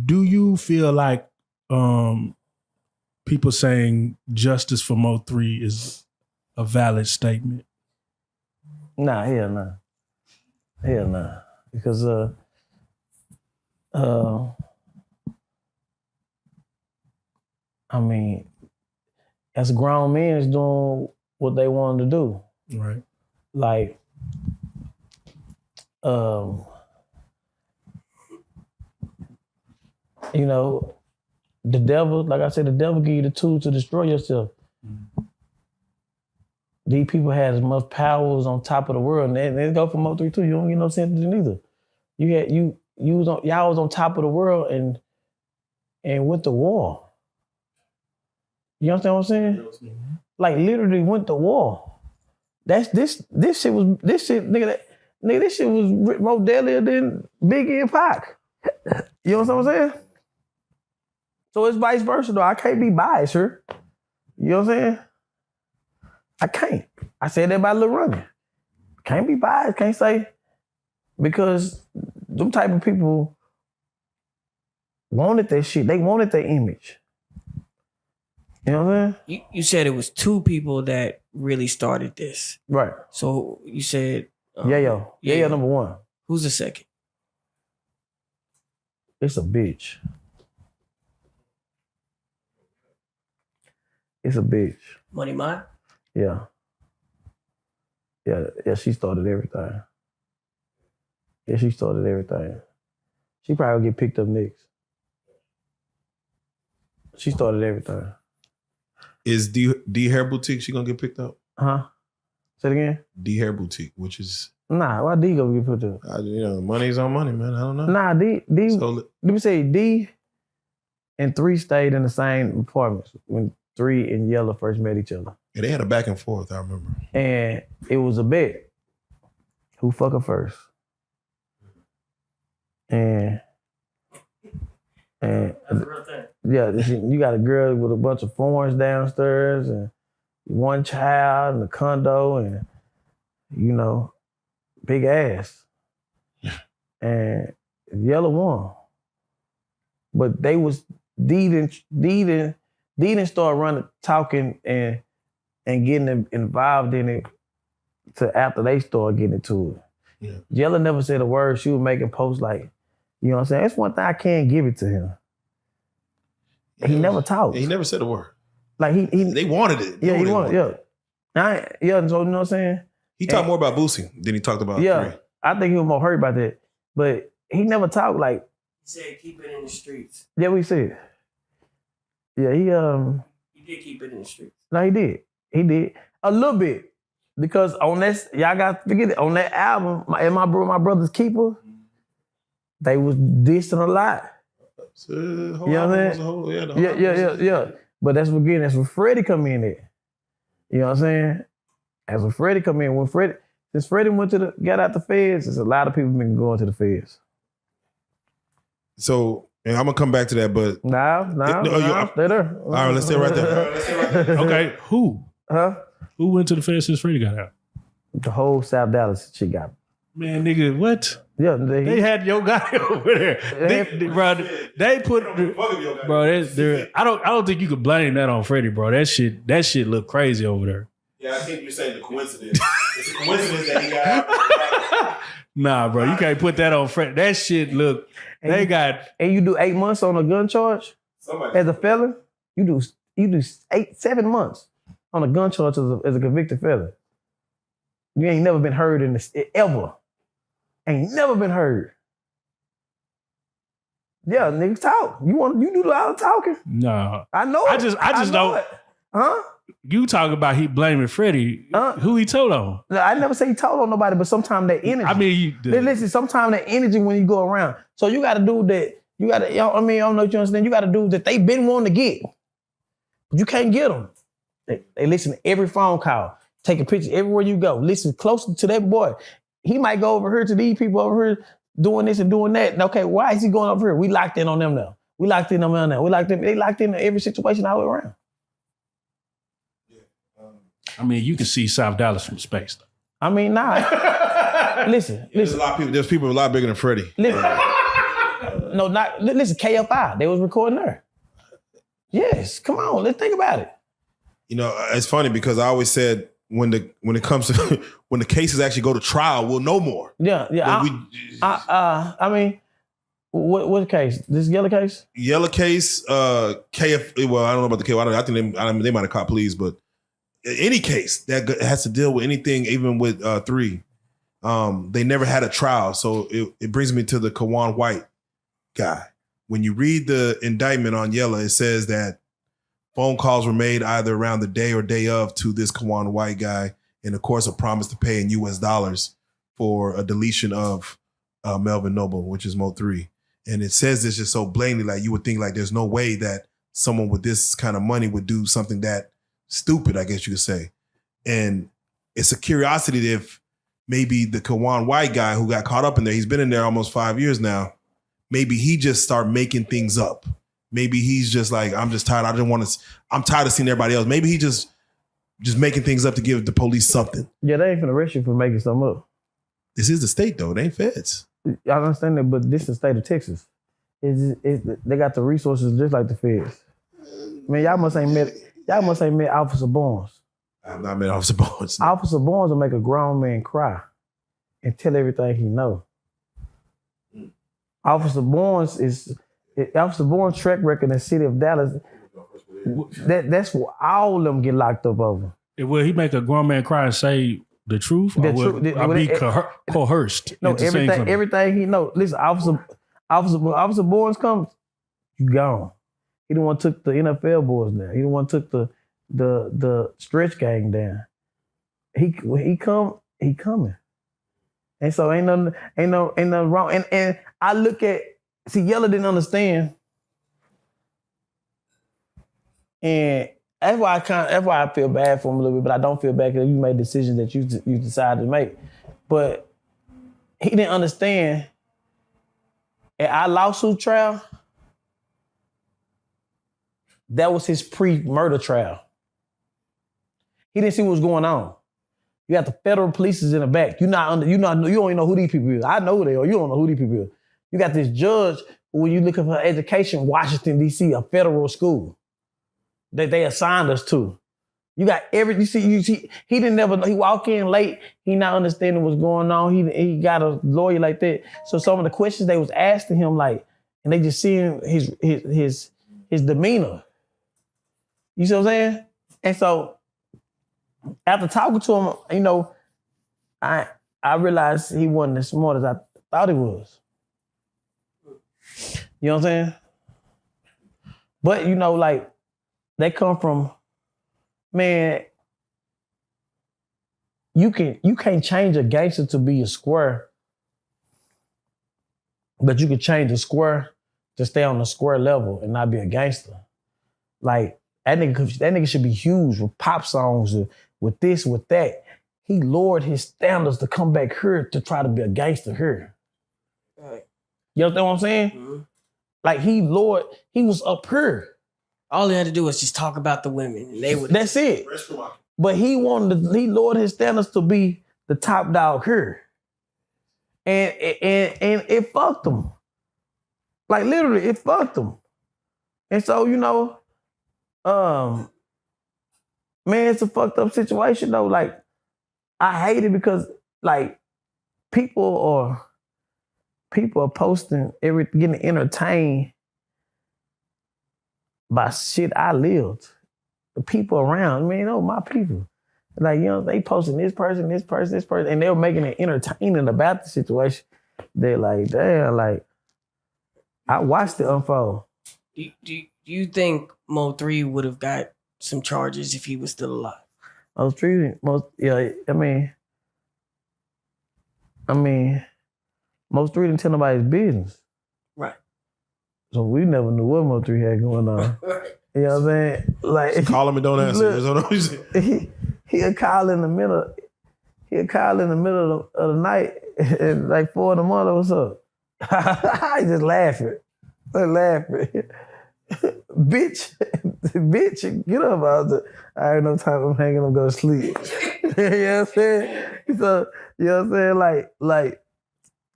Do you feel like people saying justice for Mo3 is a valid statement? Nah, hell nah. Hell nah. Because I mean, as grown men is doing what they wanted to do. Right. Like, you know, the devil, like I said, the devil give you the tools to destroy yourself. Mm-hmm. These people had as much powers on top of the world, and they go for Mo3 too. You don't get no sense neither. Y'all was on top of the world and went to war. You understand what I'm saying? Mm-hmm. Like literally went to war. This shit, nigga, this shit was more deadlier than Biggie and Pac. You know what I'm saying? So it's vice versa though. I can't be biased, sir. You know what I'm saying? I can't. I said that about Lil Running. Can't be biased, can't say, because them type of people wanted that shit. They wanted that image. You know what I'm saying? You said it was two people that really started this. Right. So you said... Yayo number one. Who's the second? It's a bitch. It's a bitch. Money Mine? Yeah. Yeah, she started everything. She probably will get picked up next. She started everything. Is D Hair Boutique, she gonna get picked up? Huh? Say it again? D Hair Boutique, which is... Nah, why D gonna get put up? Money's on money, man. I don't know. Nah, D let me say D and 3 stayed in the same apartments when 3 and Yella first met each other. Yeah, they had a back and forth, I remember. And it was a bet. Who fuck her first? And that's a real thing. Yeah, you got a girl with a bunch of foreigners downstairs and one child in a condo and, you know, big ass. And Yella won. But they was, D didn't start running, talking and getting involved in it till after they started getting into it. Yeah. Yella never said a word. She was making posts like, you know what I'm saying? That's one thing I can't give it to him. He never talked. He never said a word. Like they wanted it. Yeah, he wanted it. Yeah. So you know what I'm saying? He talked more about Boosie than he talked about 3. I think he was more hurt about that. But he never talked like. He said keep it in the streets. Yeah, we said. Yeah, he did keep it in the streets. No, he did. He did. A little bit. Because on that, y'all got to forget it, on that album, my brother's keeper, they was dissing a lot. So, you know what I'm saying? Yeah. But that's where Freddie come in there. You know what I'm saying? That's when Freddie come in. Since Freddie got out the feds, there's a lot of people been going to the feds. So, and I'm gonna come back to that, but stay there. All right, let's stay right there. Okay, who? Huh? Who went to the feds since Freddie got out? The whole South Dallas shit got. Man, nigga, what? Yeah, they had your guy over there. They put, bro. I don't think you could blame that on Freddie, bro. That shit look crazy over there. Yeah, I think you're saying the coincidence. It's a coincidence that he got out. Nah, bro, you can't put that on Freddie. That shit look. And you do 8 months on a gun charge as a felon. You do 7 months on a gun charge as a convicted felon. You ain't never been heard in this ever. Ain't never been heard. Yeah, niggas talk. You do a lot of talking. No. I know it. I just don't. Huh? You talk about he blaming Freddie. Who he told on? No, I never say he told on nobody, but sometimes that energy. I mean, listen, sometimes that energy when you go around. So you got to do that. You got to, I don't know if you understand. You got to do that they been wanting to get. But you can't get them. They listen to every phone call. Take a picture everywhere you go. Listen closely to that boy. He might go over here to these people over here doing this and doing that. And okay, why is he going over here? We locked in on them now. We locked in on them now. They locked in every situation all the way around. I mean, you can see South Dallas from space, though. I mean, nah. Listen. There's a lot of people. There's people a lot bigger than Freddie. Listen. No, not listen. KFI. They was recording there. Yes, come on. Let's think about it. You know, it's funny because I always said when it comes to when the cases actually go to trial, we'll know more. Yeah. I mean, what case? This Yellow case? Yellow case, KF. Well, I don't know about the KF. I think they might have caught pleas, but any case that has to deal with anything, even with 3, they never had a trial. So it brings me to the Kawan White guy. When you read the indictment on Yellow, it says that phone calls were made either around the day or day of to this Kawan White guy, and of course a promise to pay in US dollars for a deletion of Melvin Noble, which is Mo3. And it says this just so blatantly, like you would think like there's no way that someone with this kind of money would do something that stupid, I guess you could say. And it's a curiosity if maybe the Kawan White guy who got caught up in there, he's been in there almost 5 years now, maybe he just start making things up. Maybe he's just like, I'm just tired. I'm tired of seeing everybody else. Maybe he just making things up to give the police something. Yeah, they ain't finna arrest you for making something up. This is the state though. It ain't feds. I understand that, but this is the state of Texas. They got the resources just like the feds. Man, y'all must ain't met Officer Barnes. I've not met Officer Barnes. Officer Barnes will make a grown man cry and tell everything he know. Officer Barnes' track record in the city of Dallas, that's what all of them get locked up over. Will he make a grown man cry and say the truth? Or will I be coerced? No, everything he know. Listen, Officer Barnes comes, you gone. He the one took the NFL boys down. He the one took the stretch gang down. He coming. And so ain't nothing wrong. And I look at, Yella didn't understand. And that's why I feel bad for him a little bit, but I don't feel bad because you made decisions that you decided to make. But he didn't understand. At our lawsuit trial, that was his pre-murder trial. He didn't see what was going on. You got the federal police is in the back. You don't even know who these people is. I know who they are. You don't know who these people is. You got this judge, when you looking for education, Washington, D.C., a federal school that they assigned us to. You got you see, he didn't never know. He walk in late, he not understanding what's going on. He got a lawyer like that. So some of the questions they was asking him, like, and they just seeing his demeanor. You see what I'm saying? And so after talking to him, you know, I realized he wasn't as smart as I thought he was. You know what I'm saying? But you know, like, they come from, man, you can't change a gangster to be a square, but you can change a square to stay on the square level and not be a gangster. Like, that nigga should be huge with pop songs, with this, with that. He lowered his standards to come back here to try to be a gangster here. Right. You understand what I'm saying? Mm-hmm. Like, he was up here. All he had to do was just talk about the women, and they would. That's it. But he lowered his standards to be the top dog here, and it fucked him. Like, literally, it fucked him. And so, you know, man, it's a fucked up situation though. Like, I hate it because, like, people are posting getting entertained by shit I lived. The people around, man, those my people. Like, you know, they posting this person, and they were making it entertaining about the situation. They're like, damn, like, I watched it unfold. Do you think Mo3 would have got some charges if he was still alive? Mo3 didn't tell nobody's business. Right. So we never knew what Mo3 had going on. You know what I'm saying? Like, call him and don't answer. He'll call in the middle. He'll call in the middle of the night, and like 4 in the morning. What's up? I just laughing. bitch, get up! I ain't no time. I'm hanging up, go to sleep. You know what I'm saying? So, you know what I'm saying?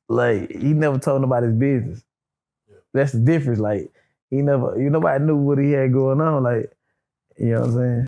Like he never told nobody's business. that's the difference. Like, nobody knew what he had going on. Like, you know what I'm saying?